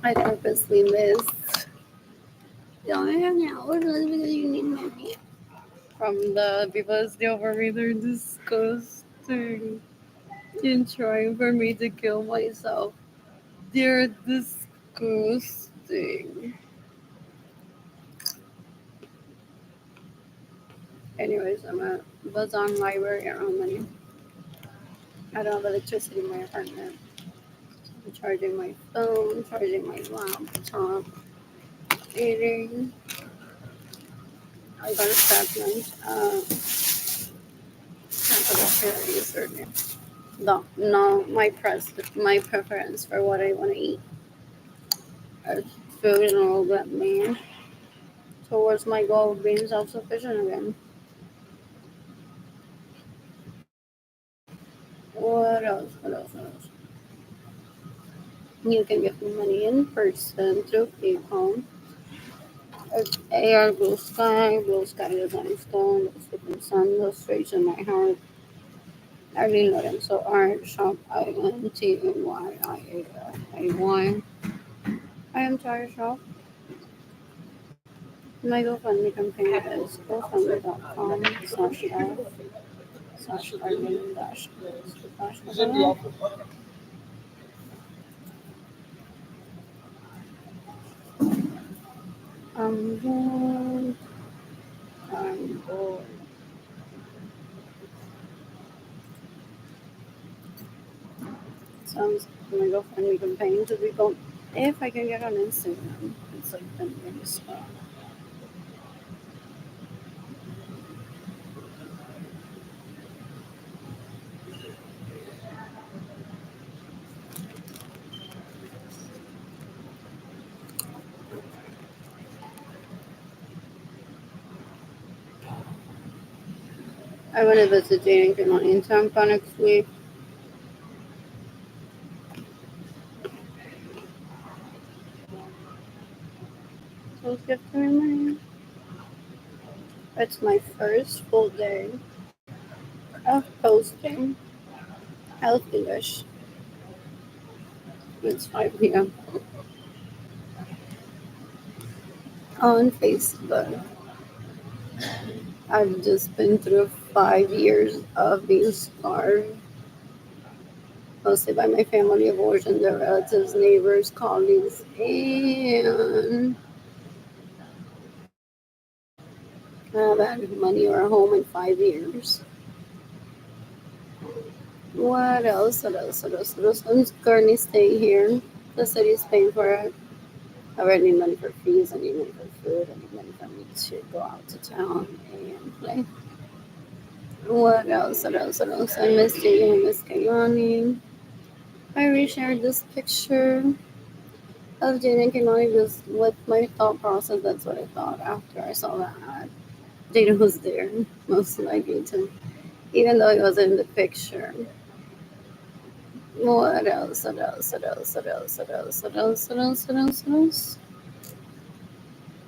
I purposely missed. Don't hang out with us because you need money. From the because the overreader disgusting and trying for me to kill myself. They're disgusting. Anyways, I'm at Bazan Library at Romani. I don't have electricity in my apartment. I'm charging my phone, charging my laptop, eating. I got a stagnant. Can't put a cherry surname. No, my preference for what I want to eat. Food and all that, man. Towards my goal of being self-sufficient again. What else? What else? What else? You can give me money in person through PayPal. It's AR Blue Sky Design Stone, the Sleeping Sun, the Straight in My Heart, Arlene Lorenzo Art, Shop INTYIAFAY. I am Tire Shop. My GoFundMe campaign is gofundme.com/f/Arlene dash I'm bored. I'm bored. Sounds like my GoFundMe campaign to be gone. If I can get on Instagram, it's like been really slow. I want to visit Jane and in Tampa next week. So it's good for me. It's my first full day of posting health English. It's 5 p.m. on Facebook. I've just been through 5 years of being starved, mostly by my family of origin, their relatives, neighbors, colleagues, and I haven't had money or a home in 5 years. What else? What else? What else? What else? I'm currently staying here. The city's paying for it. I already need money for fees. I need money for food. I need money for me to go out to town and play. What else? What else? What else? I miss Jay. I miss Kayani. I reshared this picture of Jane and Kayani just with my thought process. That's what I thought after I saw that ad. Jada was there, most likely to, even though he wasn't in the picture. What else? What else? What else? What else? What else? What else? What else? What else? What else?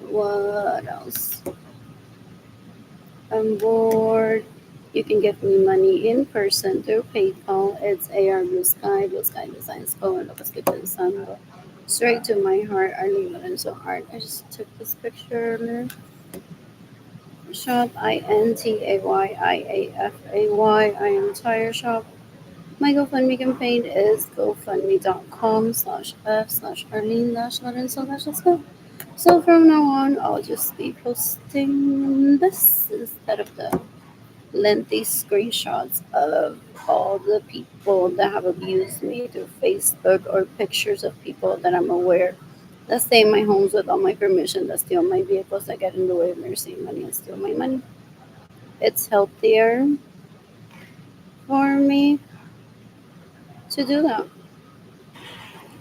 What else? I'm bored. You can give me money in person through PayPal. It's AR Blue Sky Designs Co. and Locus Kitchen Sun. Straight to my heart, Arlene Lorenzo Art. I just took this picture earlier. Shop INTAYIAFAY. I am Tire Shop. My GoFundMe campaign is gofundme.com/f/Arlene Lorenzo. Let's go. So from now on, I'll just be posting this instead of the lengthy screenshots of all the people that have abused me through Facebook or pictures of people that I'm aware that stay in my homes without my permission, that steal my vehicles, that get in the way of me receiving money and steal my money. It's healthier for me to do that.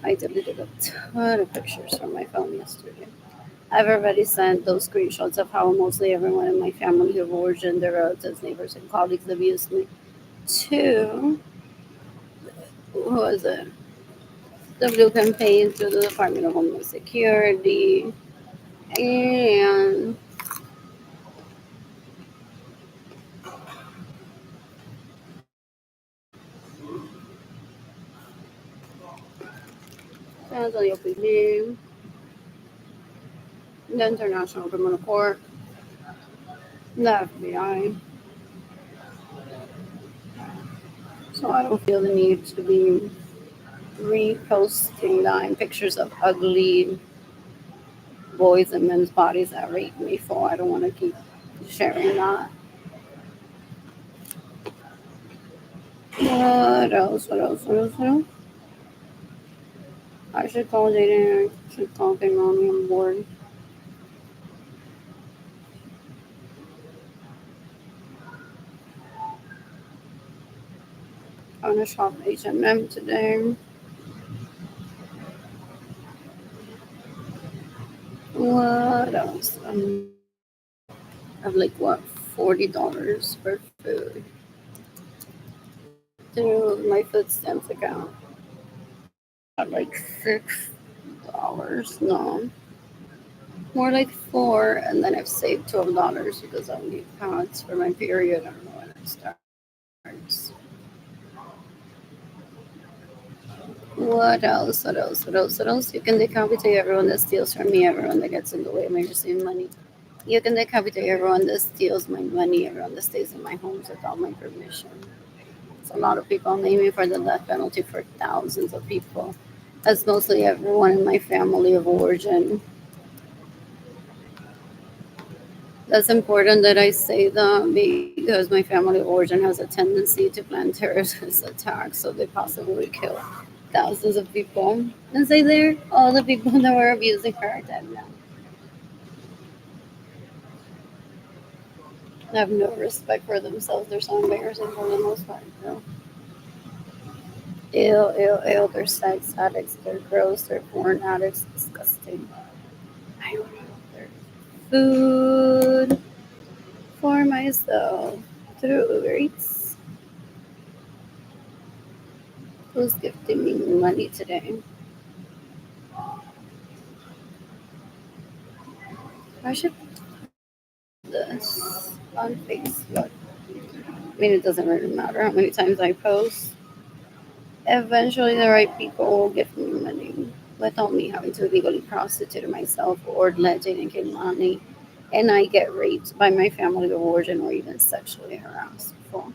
I deleted a ton of pictures from my phone yesterday. I've already sent those screenshots of how mostly everyone in my family of origin, their relatives, neighbors, and colleagues abused me to, who was it? The Blue campaign through the Department of Homeland Security, and Antonio PD, the International Criminal Court, the FBI. So I don't feel the need to be reposting nine pictures of ugly boys and men's bodies that raped me for. I don't want to keep sharing that. What else? What else? What else? What else? I should call Jaden. I should call Kimani. I'm bored. I'm gonna shop H&M today. What else? I have like what, $40 for food through my food stamps account. At like $6. No, more like four, and then I've saved $12 because I need pads for my period. I don't know when it starts. What else? What else? What else? What else? You can decapitate everyone that steals from me, everyone that gets in the way of me receiving money. You can decapitate everyone that steals my money, everyone that stays in my homes without my permission. It's a lot of people. I'm aiming for the death penalty for thousands of people. That's mostly everyone in my family of origin. That's important that I say that because my family of origin has a tendency to plan terrorist attacks, so they possibly kill thousands of people. And say there, all the people that were abusing her are dead now. They have no respect for themselves. They're so embarrassing for the most part. No. Ew, ew, ew. They're sex addicts. They're gross. They're porn addicts. Disgusting. I ordered food for myself through Uber Eats. Who's gifting me money today? I should put this on Facebook. I mean, it doesn't really matter how many times I post. Eventually, the right people will give me money without me having to illegally prostitute myself or let Jaden get money. And I get raped by my family of origin or even sexually harassed before.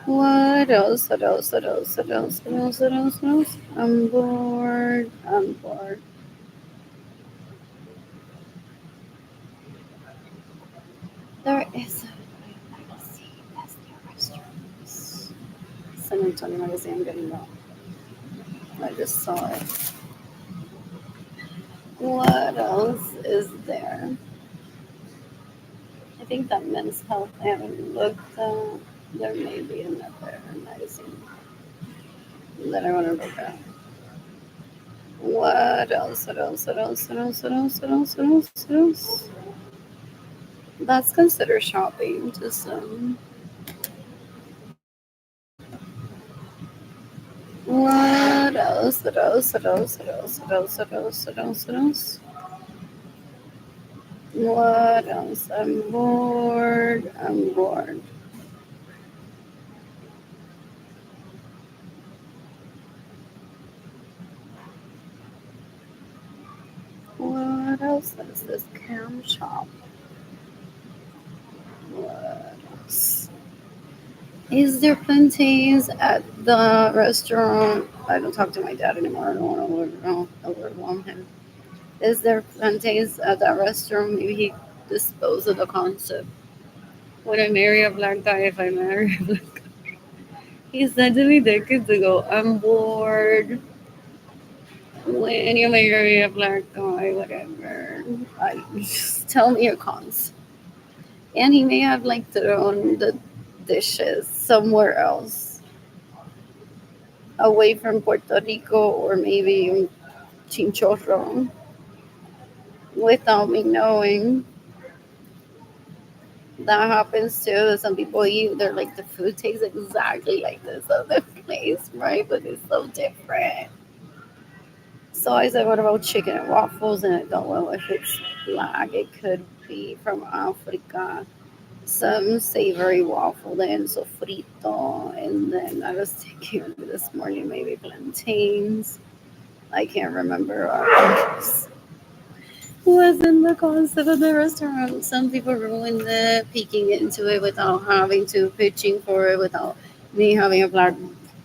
What else? What else? What else? What else? What else? What else? What else? I'm bored. I'm bored. There is a magazine. That's the restaurants. San Antonio magazine. I'm getting that. I just saw it. What else is there? I think that Men's Health. I haven't looked. There may be another magazine that I want to look at. What else? What else? What else? What else? What else? What else? What else? What else? That's considered shopping. Just what else? What else? What else? What else? What else? What else? What else? What else? What else? I'm bored. I'm bored. What else is this cam shop? What else? Is there plantains at the restaurant? I don't talk to my dad anymore. I don't want to overwhelm him. Is there plantains at that restaurant? Maybe he dispose of the concept. Would I marry a black guy if I marry a black guy? He said to me decades ago, I'm bored. When you marry a black guy, whatever. Just tell me your cons. And he may have like thrown the dishes somewhere else, away from Puerto Rico or maybe Chinchorro, without me knowing. That happens too. Some people eat, they're like, the food tastes exactly like this other place, right? But it's so different. So I said, what about chicken and waffles? And I thought, well, if it's black, it could be from Africa. Some savory waffle, then sofrito. And then I was thinking this morning, maybe plantains. I can't remember was in the concept of the restaurant. Some people ruin it, peeking into it without having to, pitching for it without me having a black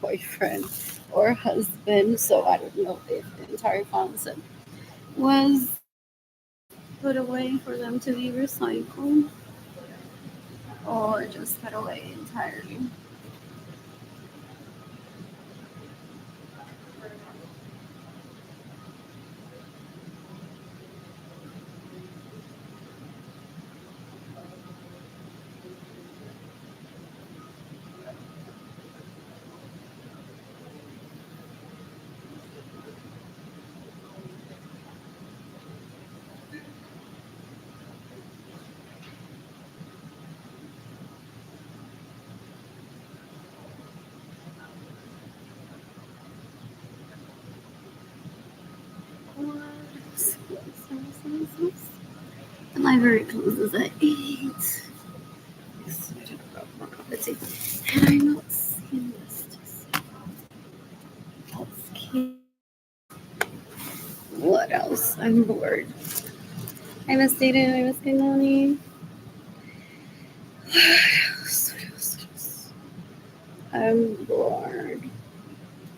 boyfriend or husband. So I don't know if the entire concept was put away for them to be recycled or just put away entirely. The library closes at 8. Let's see. Had I not seen this? Let's keep. What else? I'm bored. I miss dating. I miss Kingoni. What else? What else? What else? I'm bored.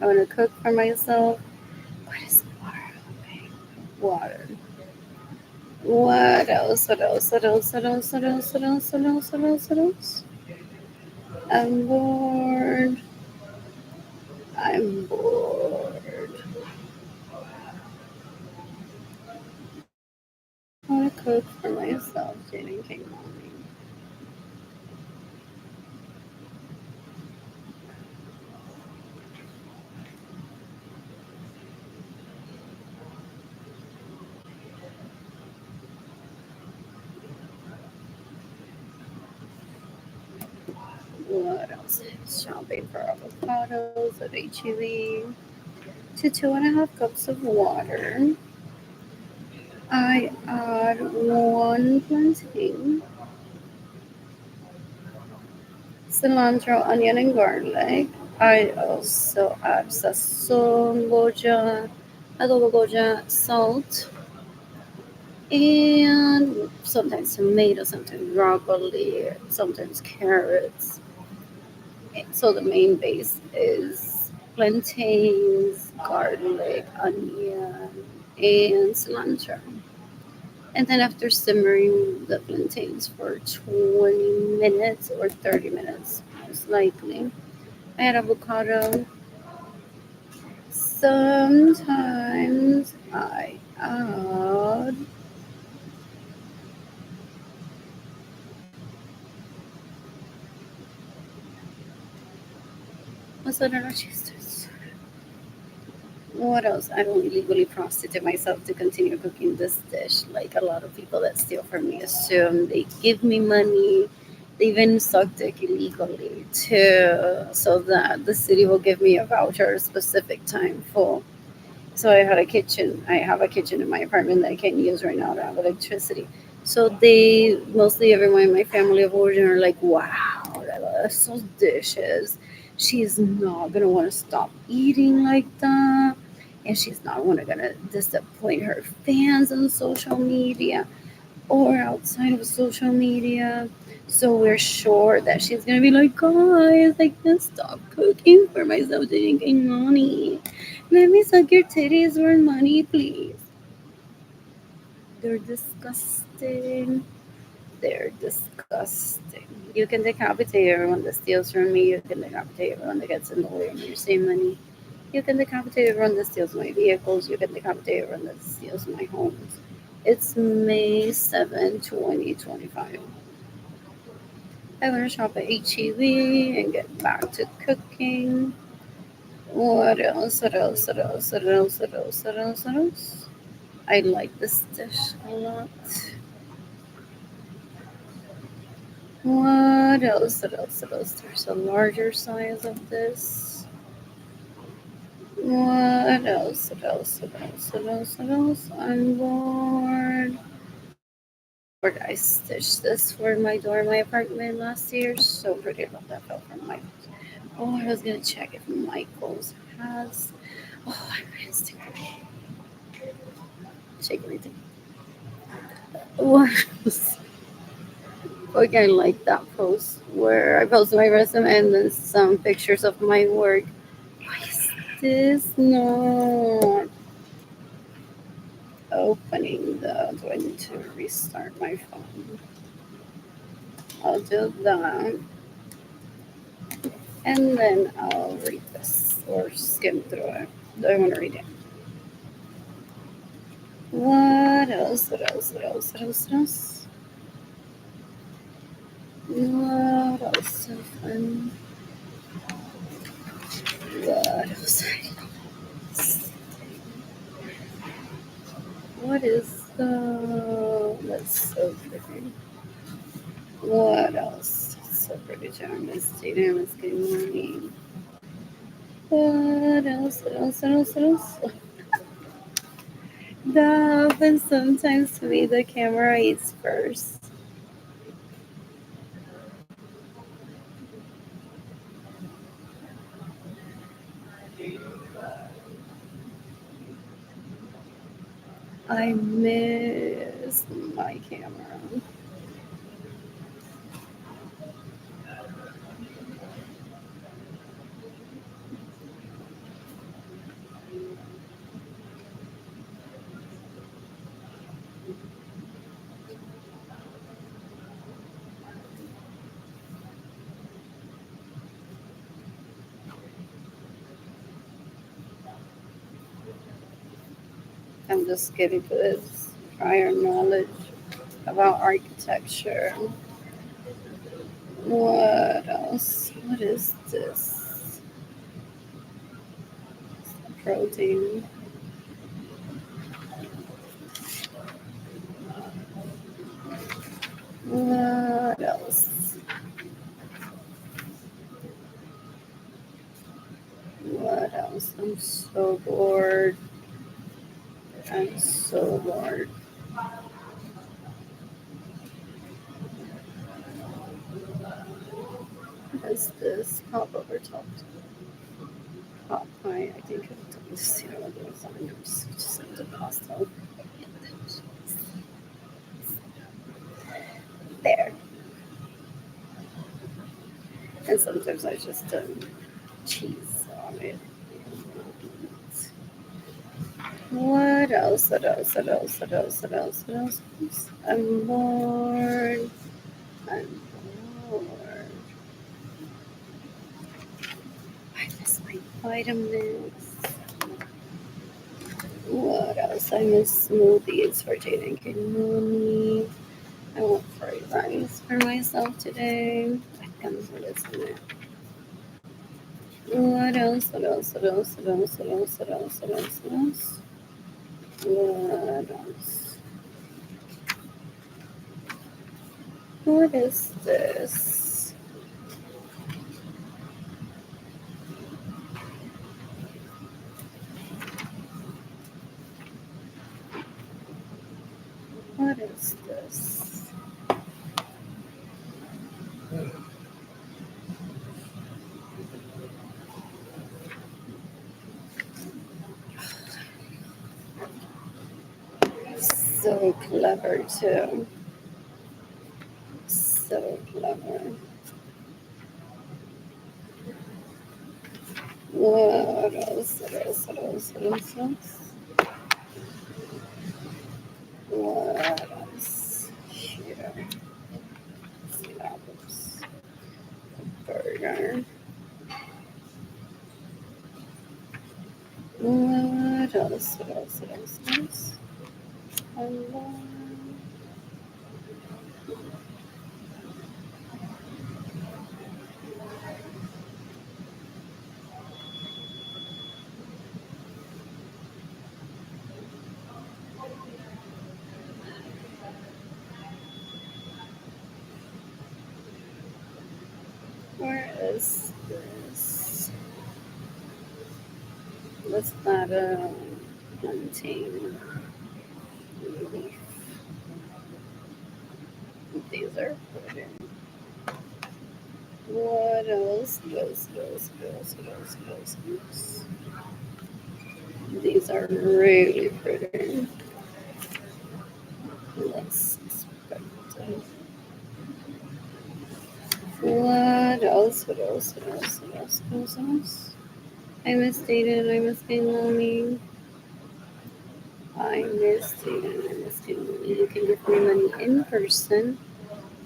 I want to cook for myself. What is water? What else? What else? What else? What else? What else? What else? What else? What else? What else? I'm bored. I'm bored. I want to cook for myself. Dating Kingoni. What else? Shopping for avocados at HEB. To 2.5 cups of water, I add one plantain, cilantro, onion, and garlic. I also add sazon, goja, adobo goja, salt, and sometimes tomatoes, sometimes broccoli, sometimes carrots. So the main base is plantains, garlic, onion, and cilantro. And then after simmering the plantains for 20 minutes or 30 minutes, most likely, I add avocado. Sometimes I add mozzarella cheese. What else? I don't illegally prostitute myself to continue cooking this dish. Like a lot of people that steal from me assume they give me money. They even suck dick illegally too, so that the city will give me a voucher a specific time full. So I had a kitchen. I have a kitchen in my apartment that I can't use right now. I don't have electricity. So they, mostly everyone in my family of origin, are like, wow, that's those dishes. She's not gonna want to stop eating like that, and she's not gonna disappoint her fans on social media or outside of social media. So we're sure that she's gonna be like, guys, I can't stop cooking for myself, drinking money. Let me suck your titties for money, please. They're disgusting. They're disgusting. You can decapitate everyone that steals from me. You can decapitate everyone that gets in the way of me receiving money. You can decapitate everyone that steals my vehicles. You can decapitate everyone that steals my homes. It's May 7, 2025. I'm gonna shop at HEB and get back to cooking. What else? What else? What else? What else? What else? What else? What else? I like this dish a lot. What else? What else? What else? There's a larger size of this. What else? What else? What else? What else? What else? I'm bored. I'm bored. I stitched this for my door in my apartment last year. So pretty. I love that felt from Michaels. Oh, I was gonna check if Michaels has. Oh, I ran Instagram. Check everything. What else? Okay, I like that post where I posted my resume and then some pictures of my work. Why is this not opening the? Do I need to restart my phone? I'll do that. And then I'll read this or skim through it. Do I want to read it? What else? What else? What else? What else? What else? What else? So fun. What else? What is the? That's so pretty. What else? So pretty, John. Miss Tatum. Good morning. What else? What else? What else? What else? That happens sometimes to me. The camera eats first. I miss my camera. I'm just getting to this prior knowledge about architecture. What else? What is this? Protein. What else? What else? I'm so bored. I'm so bored. What is this? Pop over top. Pop pie. I think I've done this. You know what goes on. I'm just into pasta. There. And sometimes I just cheese on it. What else? What else? What else? What else? What else? What else? I'm bored. I'm bored. I miss my vitamins. What else? I miss smoothies for Jaden Canoni. I want fried rice for myself today. That comes with this in it. What else? What else? What else? What else? What else? What else? What else? What else? What else? What is this? What is this? So clever too. So clever. What else? What else? What else? What else? What else? What else? Here. else? What else? What else? What else? Hello. Where is this? What's that? Hunting. These are pretty. What else? Goes. These are really pretty. Let's expect it. What else? What else? I miss dating. I miss being lonely. I miss dating. I miss being lonely. You can give me money in person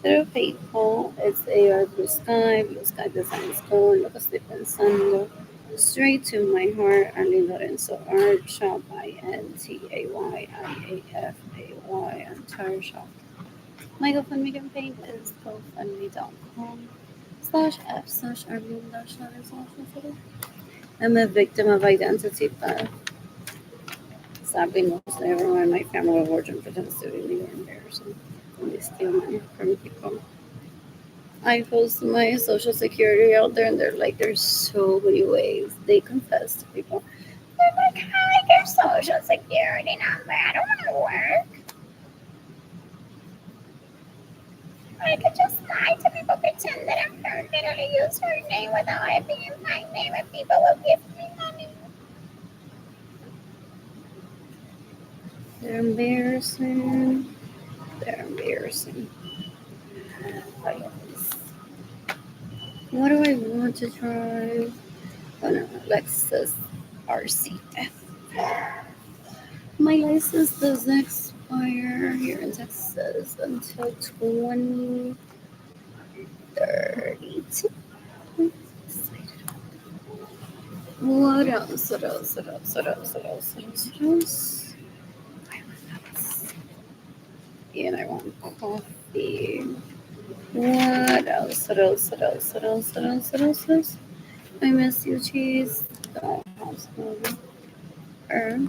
through PayPal. It's AR Blue Sky Designs Go, and Look Sleep Pensando. Straight to my heart, Ali Lorenzo Art Shop, INTAYIAFAY, entire shop. My GoFundMe campaign is gofundme.com/f/Arlene-Lorenzo. I'm a victim of identity theft. Sadly, mostly everyone in my family of origin pretends to be really embarrassing when they steal money from people. I post my social security out there, and they're like, there's so many ways. They confess to people. They're like, hi, your social security number. I don't want to work. I could just lie to people, pretend that I'm her, literally use her name without it being my name, and people will give me money. They're embarrassing. They're embarrassing. What do I want to try? Oh no, Lexus RCF. My license doesn't expire here in Texas until 2032. What else? And I want coffee. What else? I miss you, cheese. Don't have some. Er,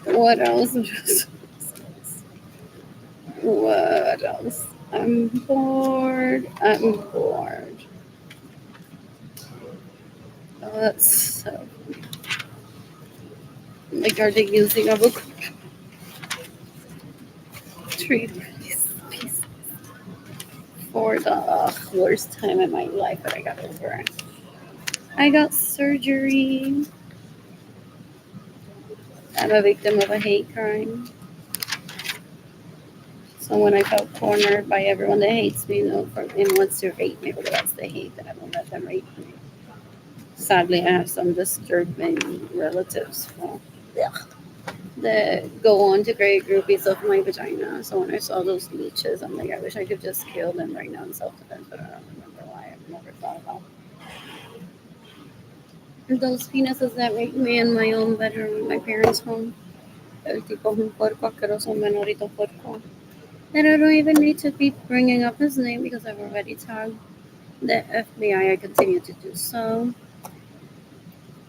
What else? What else? I'm bored. Oh, that's so. Like, are they using avocado tree piece for the worst time in my life that I got over it? I got surgery. I'm a victim of a hate crime. So when I felt cornered by everyone that hates me, and wants to rape me, but that's the hate that I won't let them rape me. Sadly, I have some disturbing relatives that go on to create groupies of my vagina. So when I saw those leeches, I'm like, I wish I could just kill them right now in self-defense, but I don't remember why. I've never thought about those penises that raped me in my own bedroom in my parents' home. El tipo es un puerco asqueroso, un menorito puerco. And I don't even need to be bringing up his name because I've already tagged the FBI. I continue to do so.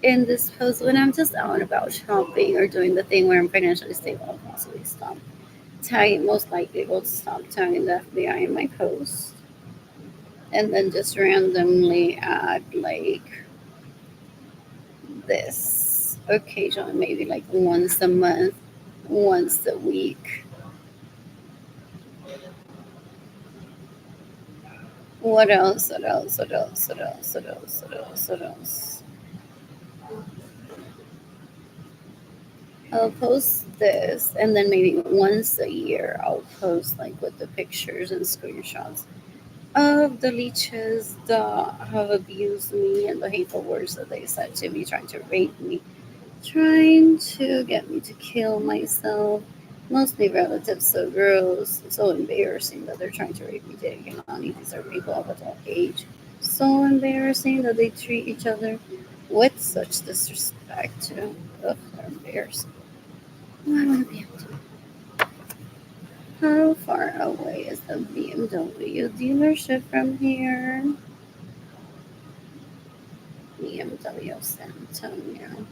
In this post, when I'm just out and about shopping or doing the thing where I'm financially stable, I'll possibly stop tagging, most likely will stop tagging the FBI in my post. And then just randomly add like this occasionally, maybe like once a month, once a week. What else? What else? I'll post this, and then maybe once a year I'll post like with the pictures and screenshots of the leeches that have abused me and the hateful words that they said to me, trying to rape me, trying to get me to kill myself. Mostly relatives, so gross, so embarrassing that they're trying to rape me. These are people of adult age. So embarrassing that they treat each other with such disrespect to the bears. Oh, I want to be able to. How far away is the BMW dealership from here? BMW San Antonio.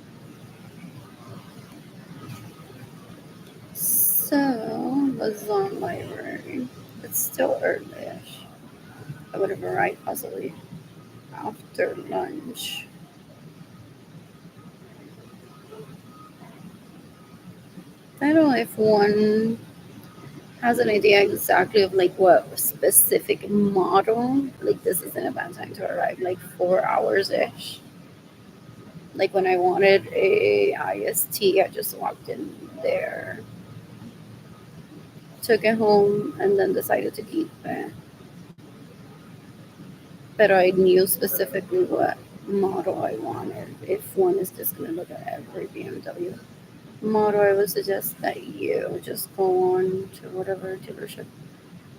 So, Bazan Library. It's still early-ish. I would have arrived possibly after lunch. I don't know if one has an idea exactly of like what specific model. Like this isn't a bad time to arrive. Like 4 hours ish. Like when I wanted a IST, I just walked in there, took it home, and then decided to keep it. But I knew specifically what model I wanted. If one is just gonna look at every BMW model, I would suggest that you just go on to whatever dealership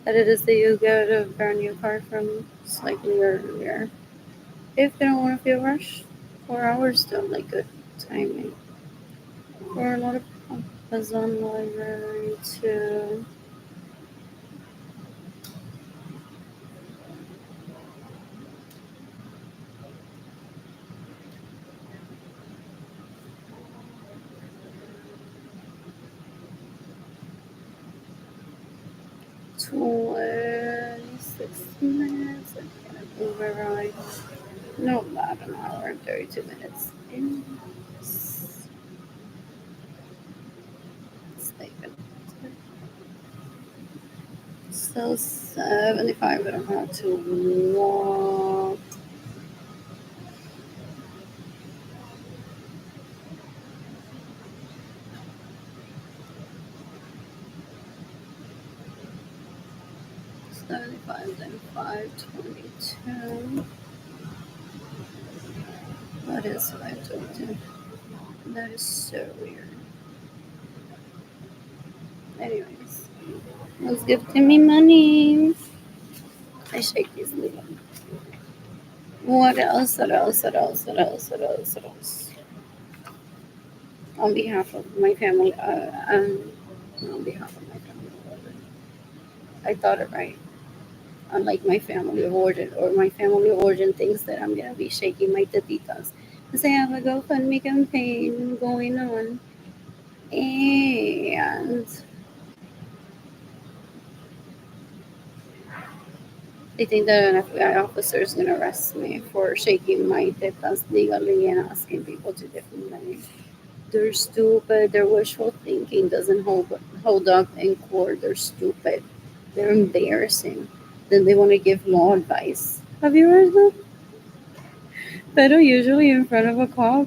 that it is that you get a brand new car from slightly earlier. If they don't want to feel rushed, 4 hours still like good timing for a lot of people. Amazon Library too. 26 minutes. I'm gonna Uber ride. No, about an hour and 32 minutes. In Stephen. So 75, I don't have to walk. 75 then 522. What is 522? That is so weird. Anyways, who's gifting me money? I shake these little. What else? What else? What else? What else? What else? What else? On behalf of my family, on behalf of my family, I thought it right. Unlike my family of origin, or my family of origin thinks that I'm gonna be shaking my tatitas. Because I have a GoFundMe campaign going on, and they think that an FBI officer is gonna arrest me for shaking my tetas legally and asking people to give me money. They're stupid. Their wishful thinking doesn't hold up in court. They're stupid. They're embarrassing. Then they want to give law advice. Have you heard that? Pero usually in front of a cop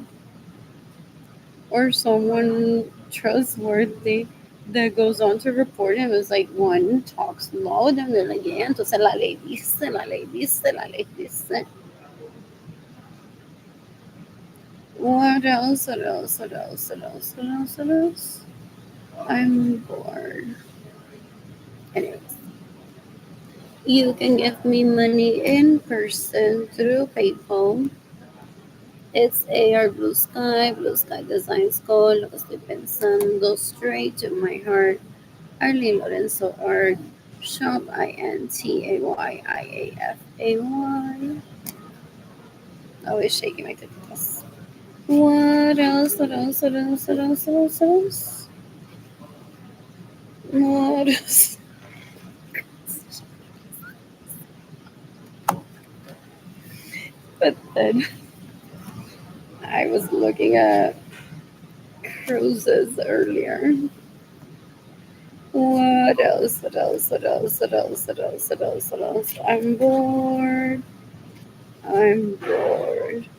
or someone trustworthy that goes on to report him is like one talks loud and they're like, yeah, entonces la ley dice, la ley dice, la ley dice. What else? What else? What else? What else? What else? What else? I'm bored. Anyways. You can give me money in person through PayPal. It's AR Blue Sky Designs Co. Lo que estoy pensando straight to my heart. Arlene Lorenzo Art. Shop INTAYIAFAY. Always shaking my tits. What else? What else? What else? What else? What else? What else? What else? But then I was looking at cruises earlier. What else? What else? What else? What else? What else? What else? What else? I'm bored. I'm bored.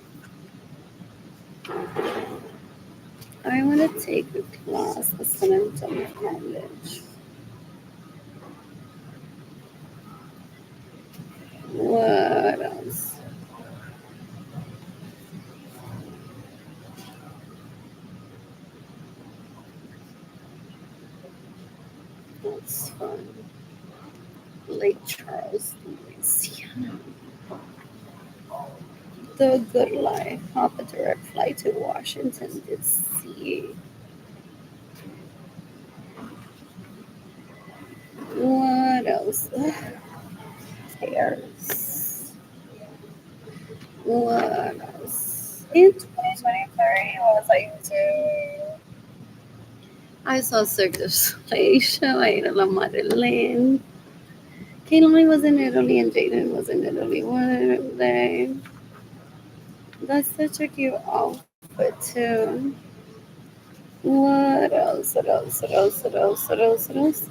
I want to take a class at San Antonio College. What else? That's fun. Lake Charles, Louisiana. The Good Life. Hop a direct flight to Washington, D.C. What else? Paris. What else? In 2023, what was I doing? I saw Cirque du Soleil show. I ate a La Madeleine. Kaylani was in Italy and Jaden was in Italy one day. That's such a cute outfit too. What else? What else? What else? What else? What else? What else?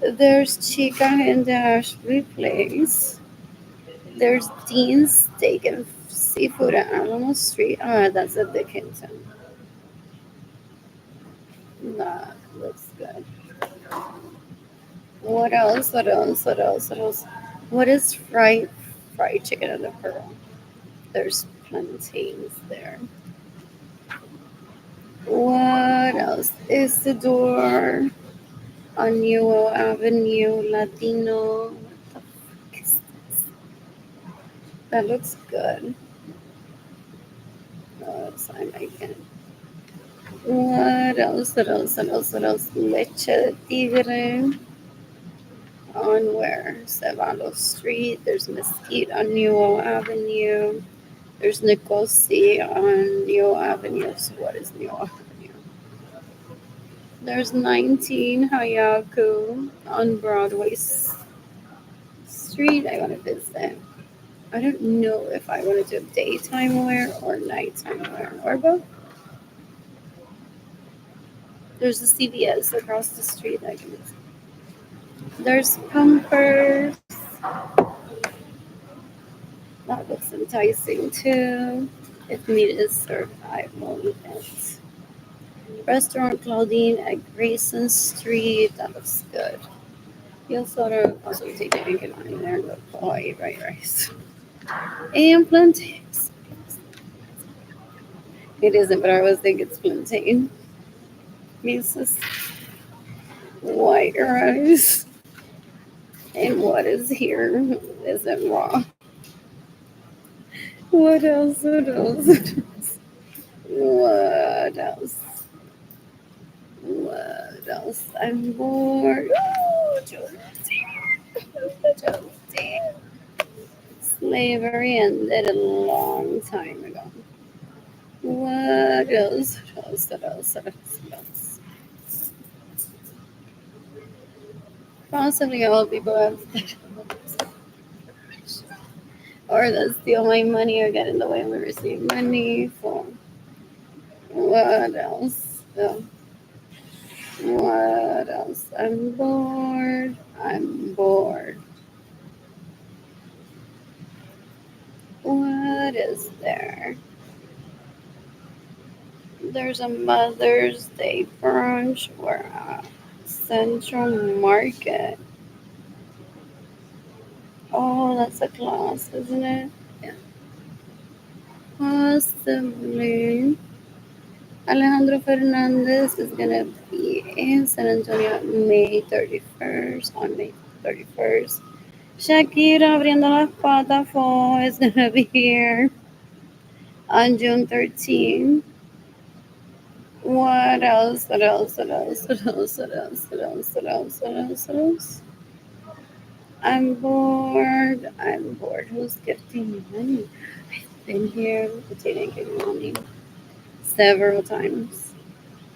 There's Chica in the Ashby Place. There's Dean's Steak and Seafood at Alamo Street. Ah, that's at Dickinson. That looks good. What else? What else? What else? What else? What is fried chicken in the Pearl? There's plantains there. What else? Isidore on Newell Avenue, Latino. What the fuck is this? That looks good. Oh, I like it. What else? What else? What else? What else? Leche de Tigre on where? Ceballos Street. There's Mesquite on Newell Avenue. There's Nicosi on Newell Avenue. So what is Newell Avenue? There's 19 Hayaku on Broadway Street. I want to visit. I don't know if I want to do daytime wear or nighttime wear or both. There's a CVS across the street. I can. There's Pampers. That looks enticing too. If meat is served, I will eat it. Restaurant Claudine at Grayson Street. That looks good. You'll sort of also take a drink in there and look Hawaii right rice. And plantains. It isn't, but I always think it's plantain. Mises, white rice. And what is here isn't raw. What else? What else? What else? What else? I'm bored. Oh, Josie. Slavery ended a long time ago. What else? What else? What else? What else? What else? Possibly all people have or that steal my money or get in the way of me receive money for what else? What else? I'm bored. I'm bored. What is there? There's a Mother's Day brunch or a Central Market. Oh, that's a class, isn't it? Yeah. Possibly. Alejandro Fernandez is gonna be in San Antonio May 31st, on May 31st. Shakira abriendo las patas for is gonna be here on June 13th. What else? What else? What else? What else? What else? What else? What else? What else? What else? I'm bored. I'm bored. Who's gifting me money? I've been here with Jada and money several times.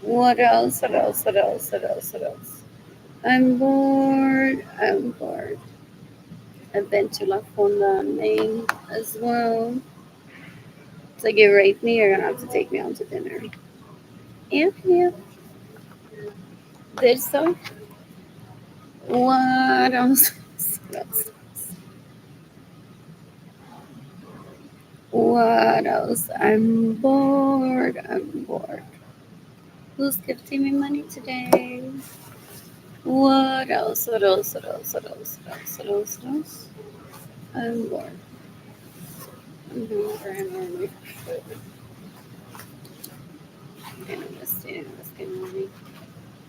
What else? What else? What else? What else? What else? I'm bored. I'm bored. I've been to La Fonda Main as well. It's like you rape me, you're gonna have to take me out to dinner. Yeah, yeah. There's so. What else? What else? What else? I'm bored. I'm bored. Who's gifting me money today? What else? What else? What else? What else? What else? What else? What else? I'm bored. I'm hungry.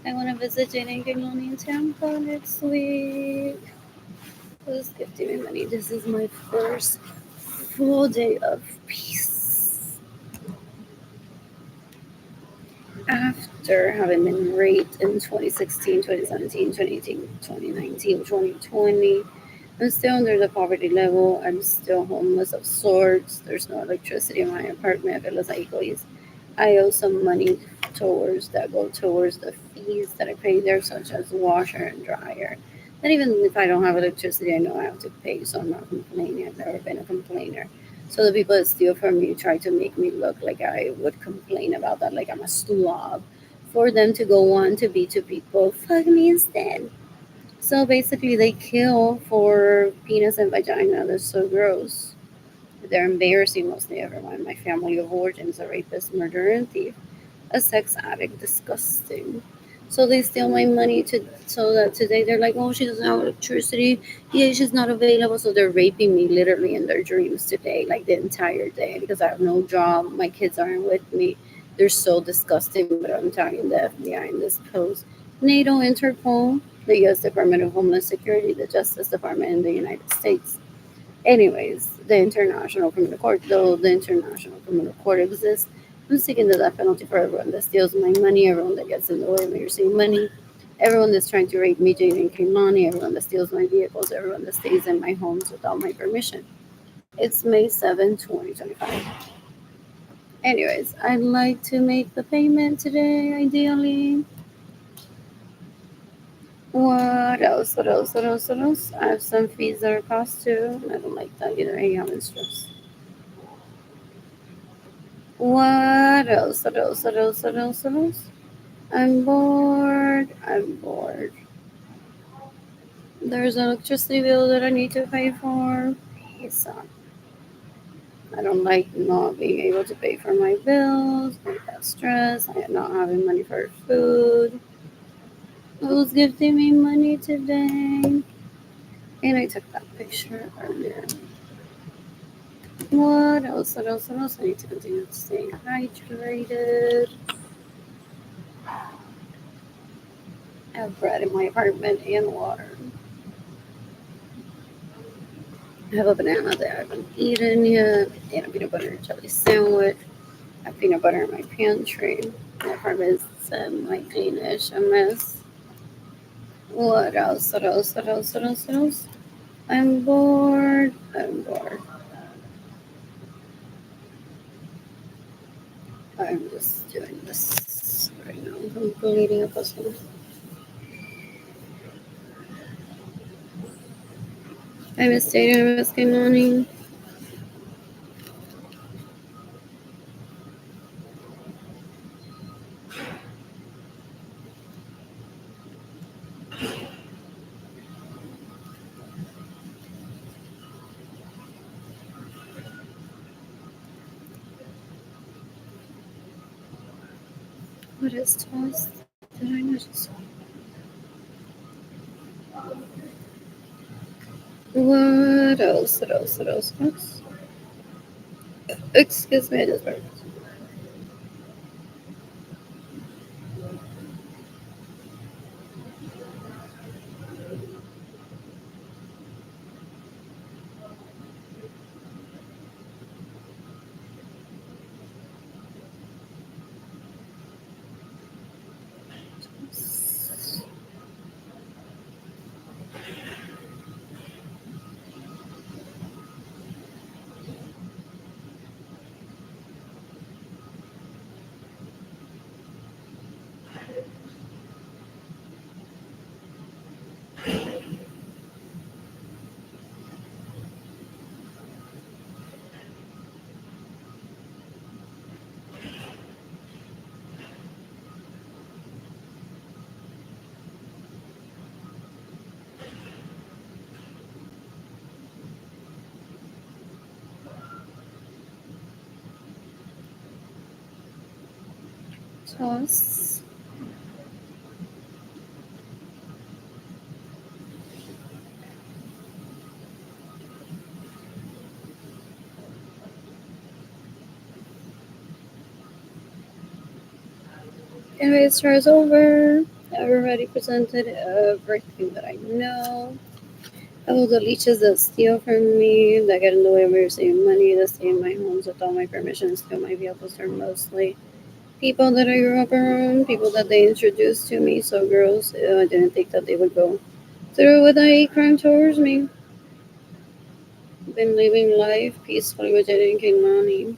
I want to visit Jane and Gigloni in Tampa next week. Who's gifting me money? This is my first full day of peace. After having been raped in 2016, 2017, 2018, 2019, 2020, I'm still under the poverty level. I'm still homeless of sorts. There's no electricity in my apartment. I owe some money towards that go towards the fees that I pay there, such as washer and dryer. And even if I don't have electricity, I know I have to pay, so I'm not complaining. I've never been a complainer. So the people that steal from me try to make me look like I would complain about that, like I'm a slob. For them to go on to be to people, fuck me instead. So basically, they kill for penis and vagina. They're so gross. They're embarrassing mostly everyone. My family of origin is a rapist, murderer, and thief, a sex addict, disgusting. So they steal my money to so that today they're like, oh, she doesn't have electricity. Yeah, she's not available. So they're raping me literally in their dreams today, like the entire day, because I have no job. My kids aren't with me. They're so disgusting. But I'm tagging the FBI in this post. NATO, Interpol, the U.S. Department of Homeland Security, the Justice Department in the United States. Anyways, the International Criminal Court, though the International Criminal Court exists, I'm seeking the death penalty for everyone that steals my money, everyone that gets in the way of me receiving money, everyone that's trying to rape me, Jane and Kaimani, everyone that steals my vehicles, everyone that stays in my homes without my permission. It's May 7, 2025. Anyways, I'd like to make the payment today, ideally. What else? What else? What else? What else? I have some fees that are cost too. I don't like that either. Hey, I'm in stress. What else? What else? What else? What else? What else? I'm bored. I'm bored. There's an electricity bill that I need to pay for. Peace out. I don't like not being able to pay for my bills. I got stress. I am not having money for food. Who's gifting me money today? And I took that picture earlier. What else? What else? What else? I need to continue to stay hydrated. I have bread in my apartment and water. I have a banana that I haven't eaten yet, and a peanut butter and jelly sandwich. I have peanut butter in my pantry. My apartment is semi-cleanish, a mess. What else? What else? What else? What else? What else? I'm bored. I'm bored. I'm just doing this right now. I'm completing a puzzle. I miss Data. I miss Kaimani. What is toast? Did I notice? What else? What else? What else? What else? Excuse me, I just burped. Toss. Anyways, tour is over. I've already presented everything that I know. Oh, the leeches that steal from me, that get in the way of me receiving money, that stay in my homes without my permission and steal my vehicles are mostly people that I grew up around, people that they introduced to me. So girls, I didn't think that they would go through with a crime towards me. Been living life peacefully with getting money.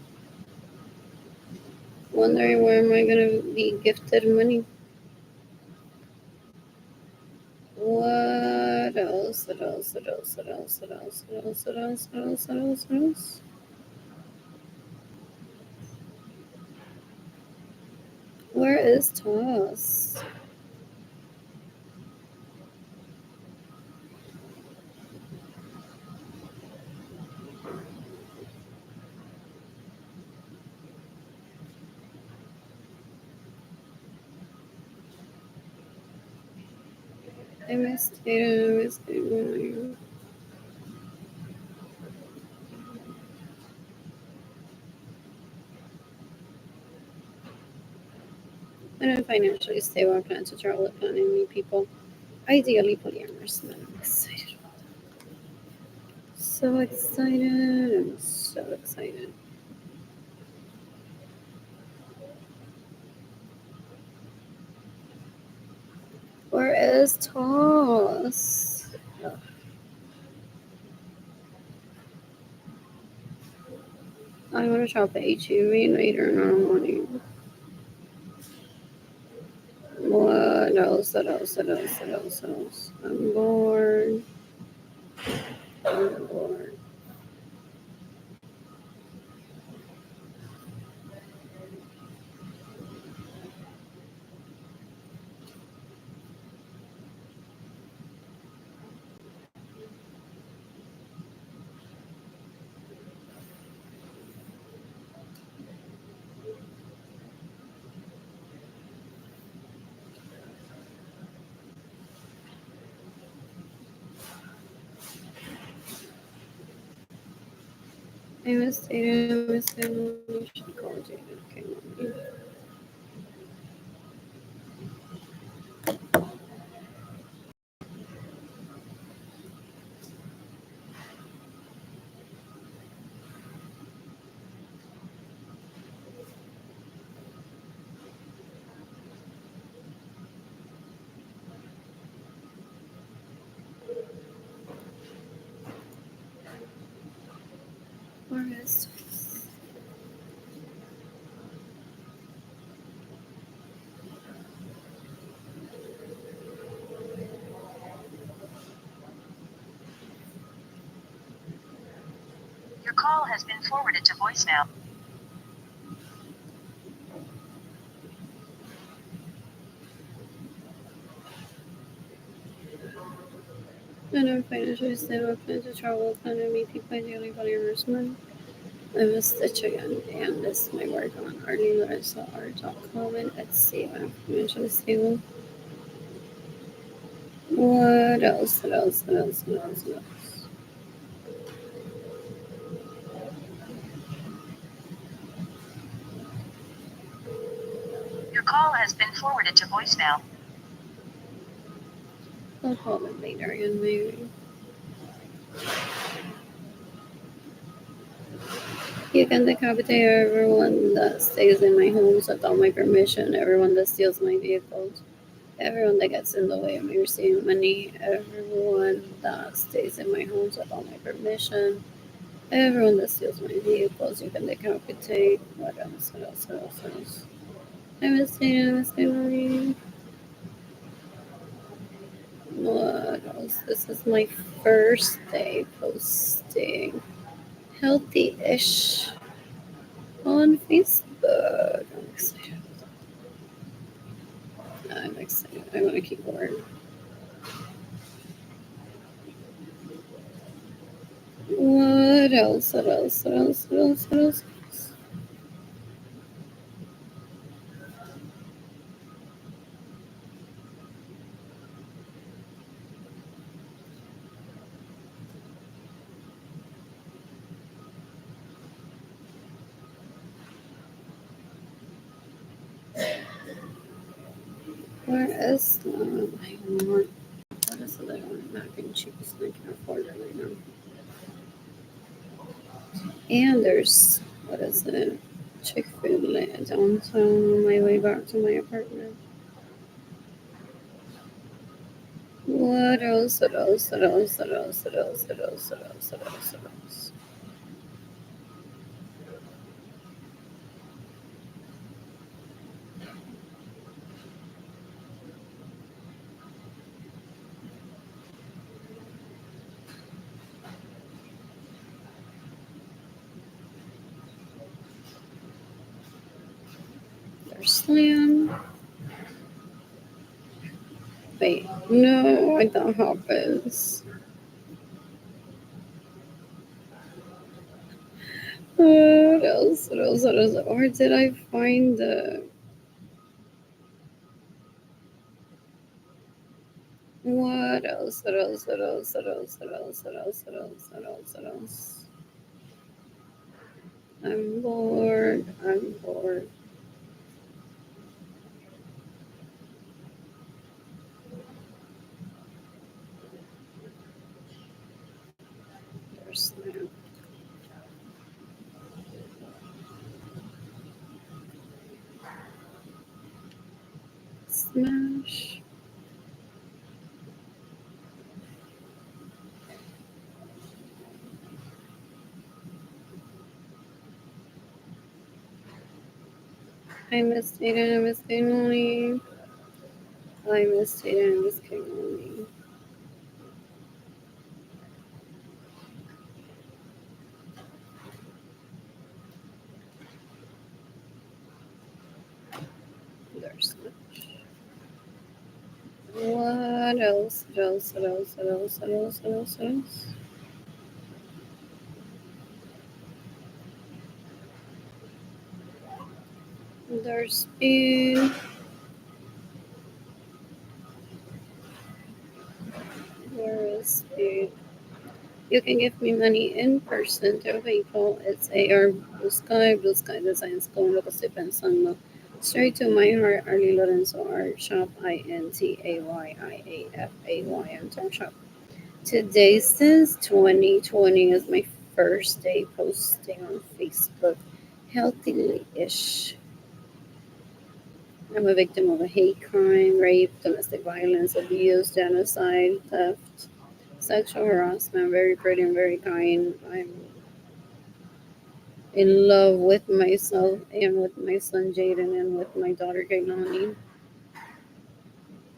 Wondering where am I gonna be gifted money? What else? What else? What else? What else? What else? What else? What else? What else? What else? What else? Where is Toss? I missed it. I missed it. And I'm financially stable. I plan to travel, plan and meet people. Ideally, polyamorous men. I'm excited. So excited. I'm so excited. Where is Toss? I want to shop at HEB later in the morning. What else? What else? What else? What else? What else? I'm bored. I'm bored. I missed Data. I missed Data. You should call Data. Okay, mommy. Where is Toss? Your call has been forwarded to voicemail. And I'm financially stable. I plan to travel, plan to meet people. Ideally, polyamorous men. I missed Stitch again, and this is my work on art.com and Etsy. I'm financially stable. What else? What else? What else? What else? What else? Your call has been forwarded to voicemail. I'll call them later again, maybe. You can decapitate everyone that stays in my homes without my permission, everyone that steals my vehicles, everyone that gets in the way of me receiving money, everyone that stays in my homes without my permission, everyone that steals my vehicles, you can decapitate. What else? What else? What else? What else? I'm missing. What else? This is my first day posting healthy ish on Facebook. I'm excited. I'm excited. I want a keyboard. What else? What else? What else? What else? What else? Where is I want what is it? I want mac and cheese. I can't afford it right now. And there's, what is it? Chick-fil-A downtown on my way back to my apartment. What else? What else? What else? What else? What else? What else? What else? What else? What else? There's Slam. Wait, no, I thought Hoppers. What else? What else? What else? Or did I find the? What else? What else? What else? What else? What else? What else? What else? What else? What else? I'm bored. I'm bored. There's Slam. Smash. I missed Aiden. I missed Kainoni. I missed Aiden. I missed Kainoni. There's Smash. What else? What else? What else? What else? What else? What else? What else? There's Speed. Where is Speed? You can give me money in person through PayPal. It's AR Blue Sky. Blue Sky Designs con lo que estoy pensando. Straight to my heart, Arlie Lorenzo Art Shop, INTAYIAFAY, Art Shop. Today, since 2020, is my first day posting on Facebook. Healthily ish. I'm a victim of a hate crime, rape, domestic violence, abuse, genocide, theft, sexual harassment. Very pretty and very kind. I'm in love with myself and with my son Jaden and with my daughter Kailani.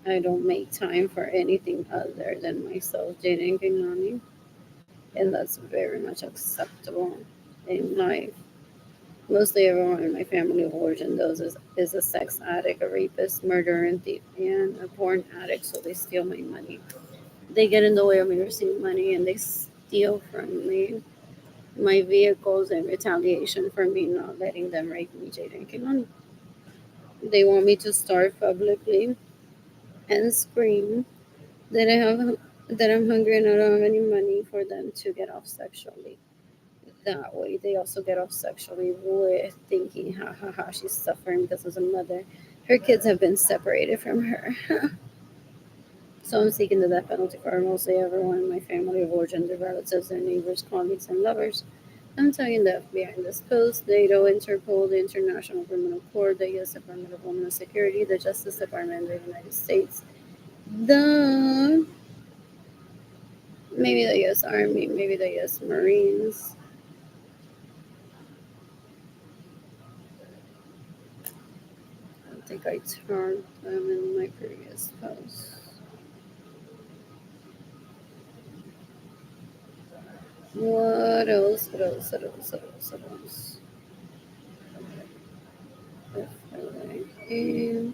I don't make time for anything other than myself, Jaden and Kailani. And that's very much acceptable in life. Mostly everyone in my family of origin does is a sex addict, a rapist, murderer, and thief, and a porn addict, so they steal my money. They get in the way of me receiving money and they steal from me my vehicles in retaliation for me not letting them rape me, Jaden and Kailani. They want me to starve publicly and scream that that I'm hungry and I don't have any money for them to get off sexually. That way, they also get off sexually with thinking, ha ha ha, she's suffering because as a mother, her kids have been separated from her. So I'm seeking the death penalty for mostly everyone in my family of origin, their relatives, their neighbors, colleagues, and lovers. I'm tagging the FBI in this post, NATO, Interpol, the International Criminal Court, the U.S. Department of Homeland Security, the Justice Department of the United States, the maybe the U.S. Army, maybe the U.S. Marines. I think I turned them in my previous post. What else? What else? What else? What else? What else? FLA.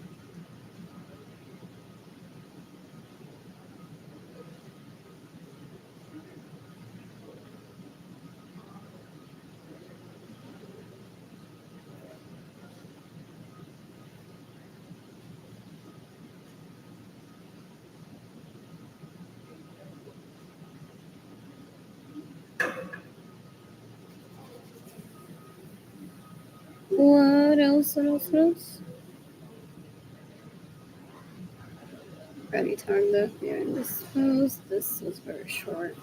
What else? What else? What else? Any time left behind this post. This was very short.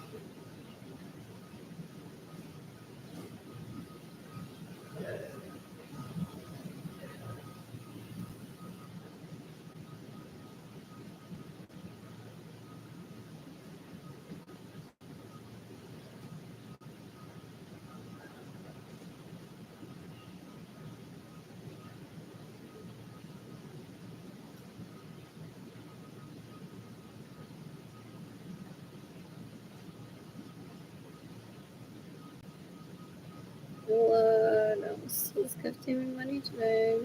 What else is gifting me money today?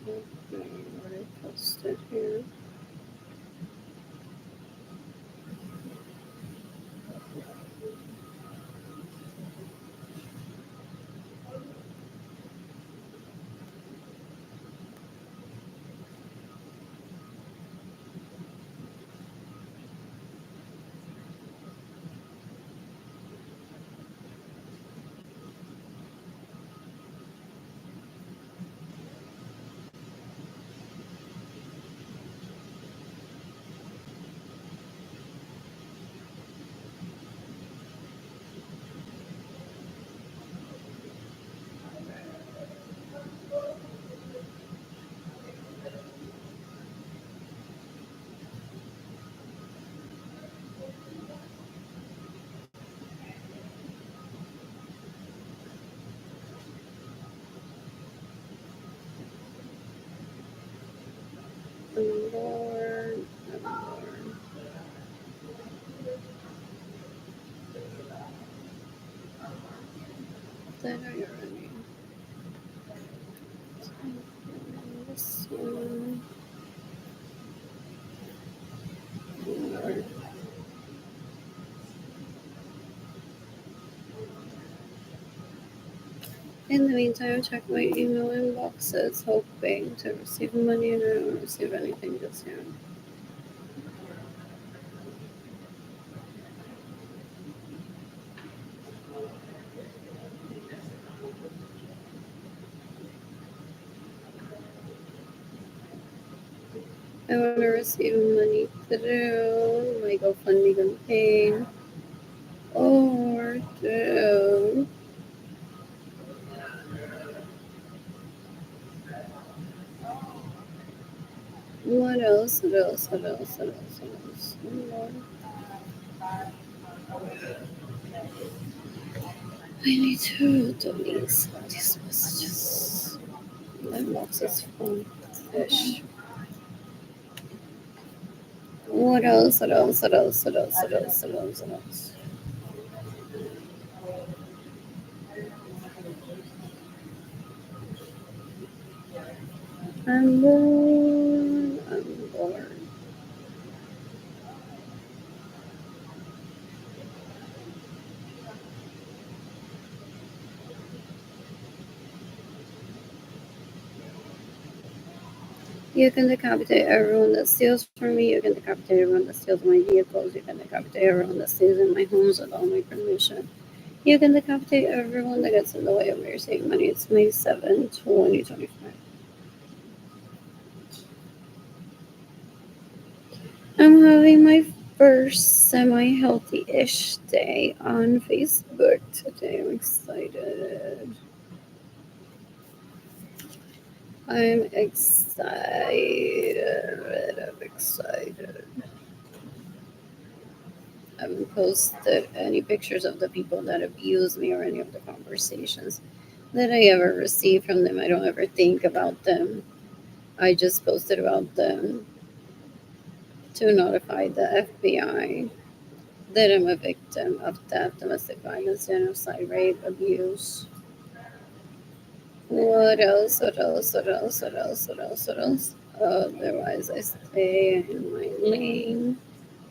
Okay, what I posted here. Lord, Lord. That I already. This one. Lord. In the meantime, check my email inboxes, hoping to receive money, and I don't receive anything just yet. I want to receive money through my GoFundMe campaign or through what else? What else? What else? What else? What else? Lord. I need to delete some of these messages. My inbox is full of fish. What else? What else? What else? What else? What else? What else? What else? I'm bored. I'm bored. You can decapitate everyone that steals from me. You can decapitate everyone that steals my vehicles. You can decapitate everyone that stays in my homes without my permission. You can decapitate everyone that gets in the way of me receiving money. It's May 7, 2025. I'm having my first semi healthy ish day on Facebook today. I'm excited. I'm excited. I'm excited. I haven't posted any pictures of the people that abuse me or any of the conversations that I ever receive from them. I don't ever think about them. I just posted about them to notify the FBI that I'm a victim of theft, domestic violence, genocide, rape, abuse, What else? What else? What else? What else? What else? What else? Otherwise, I stay in my lane.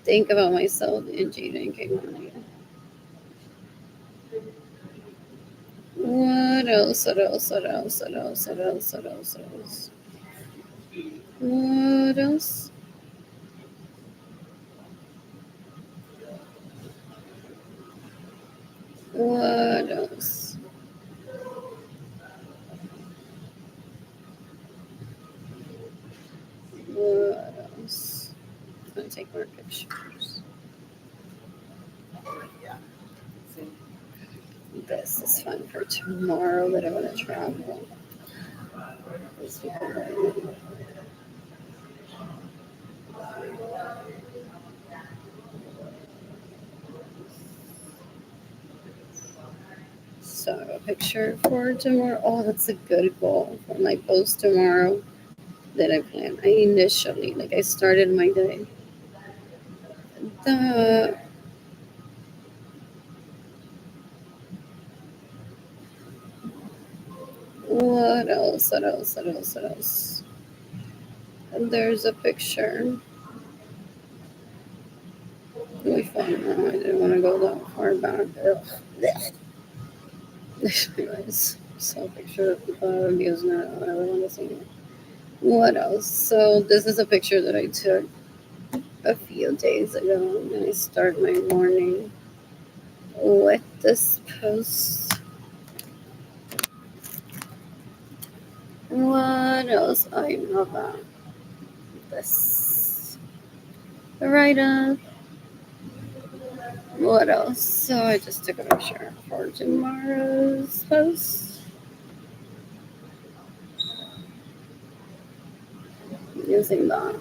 Think about myself and Jaden came on. What else? What else? What else? What else? What else? What else? What else? What else? What else? What else? I'm gonna take more pictures. This is fun for tomorrow that I want to travel. These people So a picture for tomorrow. Oh, that's a good goal for my post tomorrow that I plan. I started my day. The what else? What else? What else? What else? And there's a picture. Really fun. No, I didn't want to go that far back. Ugh. Anyways, so a picture of people using it. I don't want to see it. What else? So this is a picture that I took a few days ago, and I start my morning with this post. What else? I know about this write up. What else? So I just took a picture for tomorrow's post using that.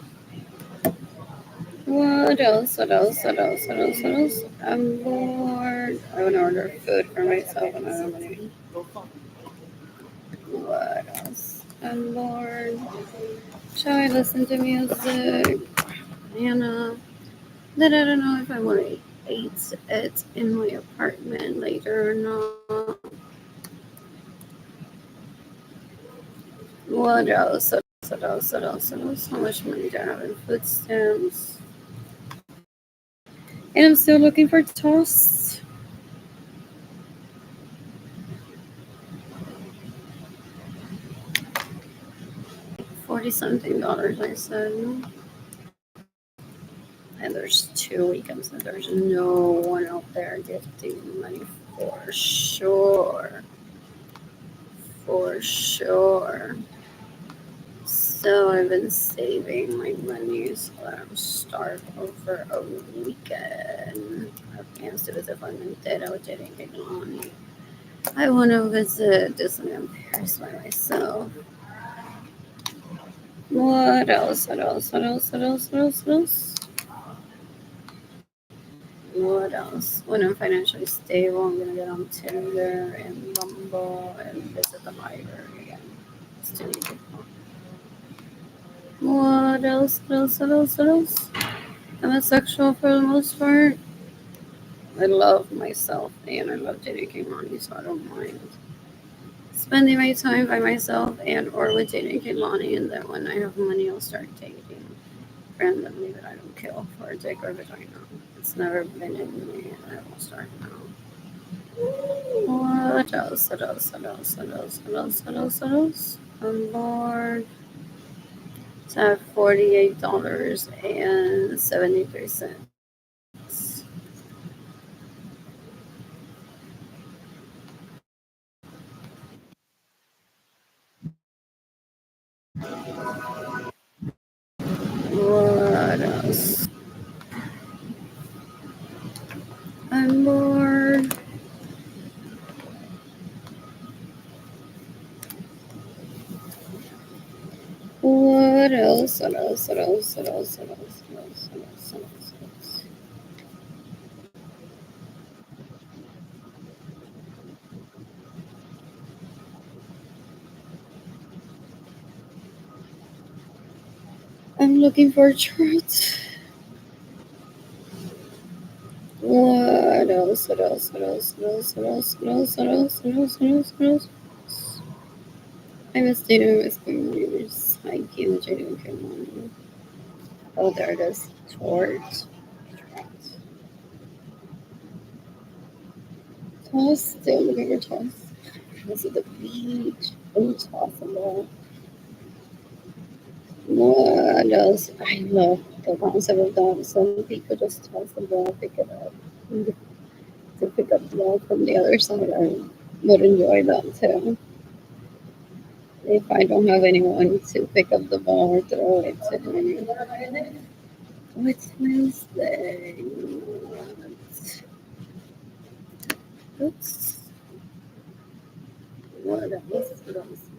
What else? What else? What else? What else? What else? I'm bored. I want to order food for myself and I don't have money. What else? I'm bored. Shall I listen to music? Anna. Then I don't know if I want to eat it in my apartment later or not. What else? What else? What else? What else? How much money do I have in food stamps? And I'm still looking for toast. $40-something, I said. And there's 2 weekends and there's no one out there gifting money for sure. For sure. So I've been saving my money so that I'm start over a weekend. I have plans to visit Formentera, which I didn't get on. I want to visit Disneyland Paris by myself. What else? What else? What else? What else? What else? What else? What else? When I'm financially stable, I'm gonna get on Tinder and Bumble and visit the library again. It's too many people. What else? What else? What else? What else? I'm asexual for the most part. I love myself and I love dating Kehlani, so I don't mind spending my time by myself and or with dating Kehlani, and then when I have money, I'll start dating randomly that I don't kill for a dick or vagina. It's never been in me, and I won't start now. What else? What else? What else? What else? What else? What else? What else? I'm bored. So I have $48.73. What else? I'm bored. What else? What else? What else? What else? What else? What else? What else? What else? What else? I'm looking for a chart. What else? What else? What else? What else? What else? What else? What else? What else? What else? What else? I was doing with Spooners hiking, which I didn't come on. Oh, there it is. Torch. Toss, still looking for toss. This is the beach. Oh, tossable. What else? I love the concept of that. Some people just toss the ball, pick it up. To pick up the ball from the other side, I would enjoy that too. If I don't have anyone to pick up the ball or throw it to. Oh, it's Wednesday. Oops. What else? What else?